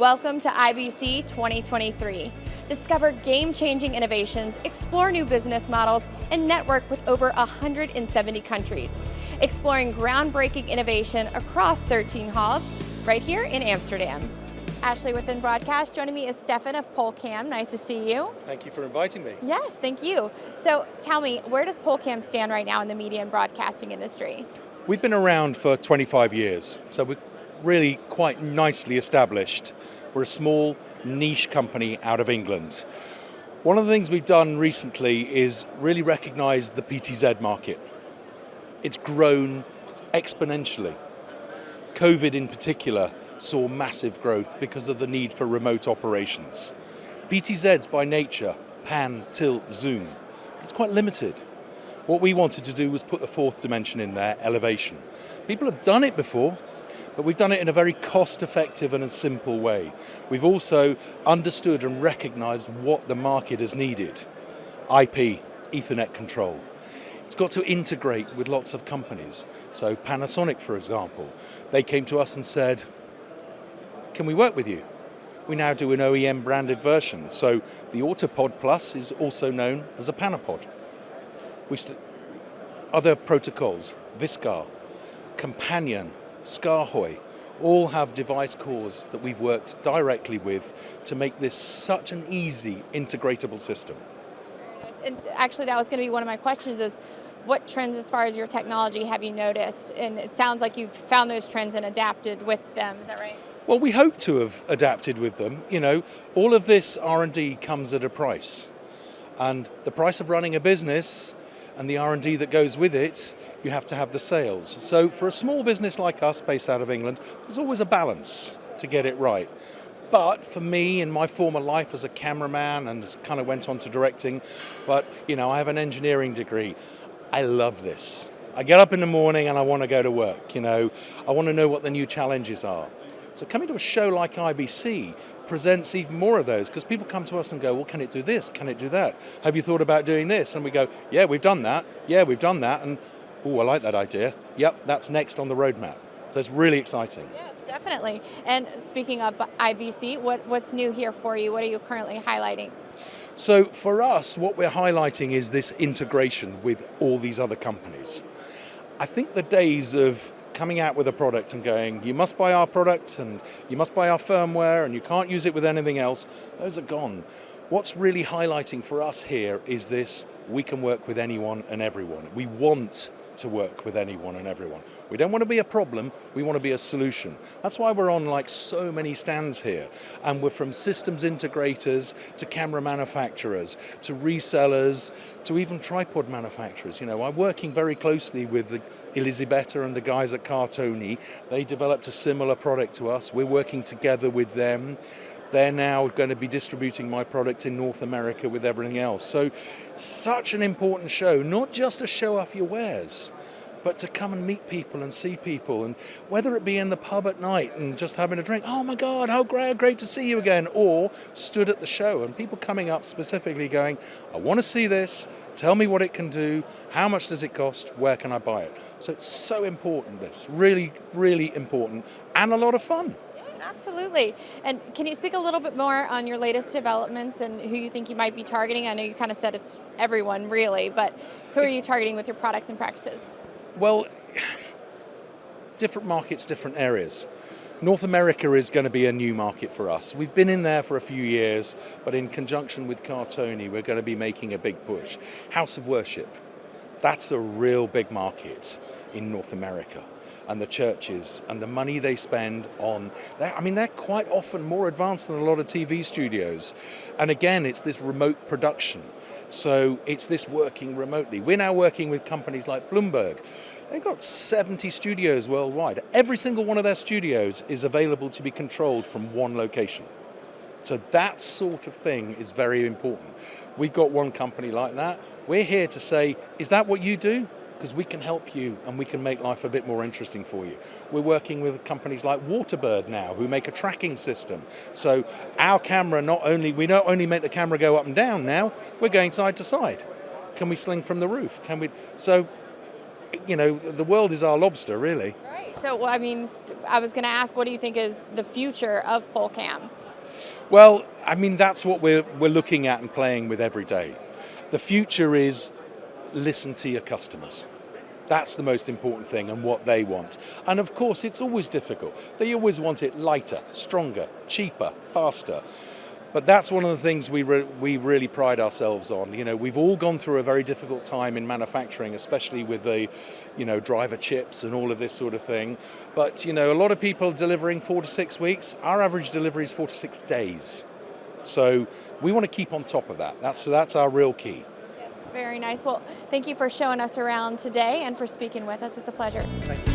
Welcome to IBC 2023. Discover game-changing innovations, explore new business models, and network with over 170 countries. Exploring groundbreaking innovation across 13 halls, right here in Amsterdam. Ashley with InBroadcast. Joining me is Stefan of Polecam. Nice to see you. Thank you for inviting me. Yes, thank you. So tell me, where does Polecam stand right now in the media and broadcasting industry? We've been around for 25 years, so we're really quite nicely established. We're a small niche company out of England. One of the things we've done recently is really recognize the PTZ market. It's grown exponentially. COVID in particular saw massive growth because of the need for remote operations. PTZ's by nature, pan, tilt, zoom. It's quite limited. What we wanted to do was put the fourth dimension in there, elevation. People have done it before, but we've done it in a very cost-effective and a simple way. We've also understood and recognized what the market has needed. IP, Ethernet control. It's got to integrate with lots of companies. So Panasonic, for example, they came to us and said, can we work with you? We now do an OEM branded version. So the AutoPod Plus is also known as a PanaPod. Other protocols, Viscar, Companion, Skaarhoj, all have device cores that we've worked directly with to make this such an easy integratable system. And actually that was going to be one of my questions is, what trends as far as your technology have you noticed? And it sounds like you've found those trends and adapted with them, is that right? Well, we hope to have adapted with them. You know, all of this R&D comes at a price. And the price of running a business and the R&D that goes with it, you have to have the sales. So for a small business like us based out of England, there's always a balance to get it right. But for me, in my former life as a cameraman and kind of went on to directing, but you know, I have an engineering degree. I love this. I get up in the morning and I want to go to work, you know. I want to know what the new challenges are. So coming to a show like IBC presents even more of those, because people come to us and go, well, can it do this? Can it do that? Have you thought about doing this? And we go, yeah, we've done that. Yeah, we've done that. And, oh, I like that idea. Yep, that's next on the roadmap. So it's really exciting. Yes, definitely. And speaking of IBC, what's new here for you? What are you currently highlighting? So for us, what we're highlighting is this integration with all these other companies. I think the days of coming out with a product and going, you must buy our product and you must buy our firmware and you can't use it with anything else, those are gone. What's really highlighting for us here is this, we can work with anyone and everyone. We want to work with anyone and everyone. We don't want to be a problem, we want to be a solution. That's why we're on like so many stands here. And we're from systems integrators to camera manufacturers, to resellers, to even tripod manufacturers. You know, I'm working very closely with Elisabetta and the guys at Cartoni. They developed a similar product to us. We're working together with them. They're now going to be distributing my product in North America with everything else. So, such an important show, not just to show off your wares, but to come and meet people and see people, and whether it be in the pub at night and just having a drink, oh my God, how great to see you again, or stood at the show and people coming up specifically going, I want to see this, tell me what it can do, how much does it cost, where can I buy it? So it's so important, this, really, really important, and a lot of fun. Absolutely. And can you speak a little bit more on your latest developments and who you think you might be targeting? I know you kind of said it's everyone really, but who are you targeting with your products and practices? Well, different markets, different areas. North America is going to be a new market for us. We've been in there for a few years, but in conjunction with Cartoni, we're going to be making a big push. House of Worship, that's a real big market in North America. And the churches and the money they spend on that. I mean, they're quite often more advanced than a lot of TV studios. And again, it's this remote production. So it's this working remotely. We're now working with companies like Bloomberg. They've got 70 studios worldwide. Every single one of their studios is available to be controlled from one location. So that sort of thing is very important. We've got one company like that. We're here to say, is that what you do? Because we can help you and we can make life a bit more interesting for you. We're working with companies like Waterbird now, who make a tracking system. So our camera, we not only make the camera go up and down now, we're going side to side. Can we sling from the roof? So the world is our lobster, really. Right. So, well, I mean, I was going to ask, what do you think is the future of Polecam? Well, I mean, that's what we're looking at and playing with every day. The future is listen to your customers. That's the most important thing and what they want. And of course, it's always difficult. They always want it lighter, stronger, cheaper, faster. But that's one of the things we really pride ourselves on. We've all gone through a very difficult time in manufacturing, especially with the, driver chips and all of this sort of thing. But, a lot of people delivering 4 to 6 weeks. Our average delivery is 4 to 6 days. So we want to keep on top of that. That's our real key. Very nice. Well, thank you for showing us around today and for speaking with us. It's a pleasure. Thank you.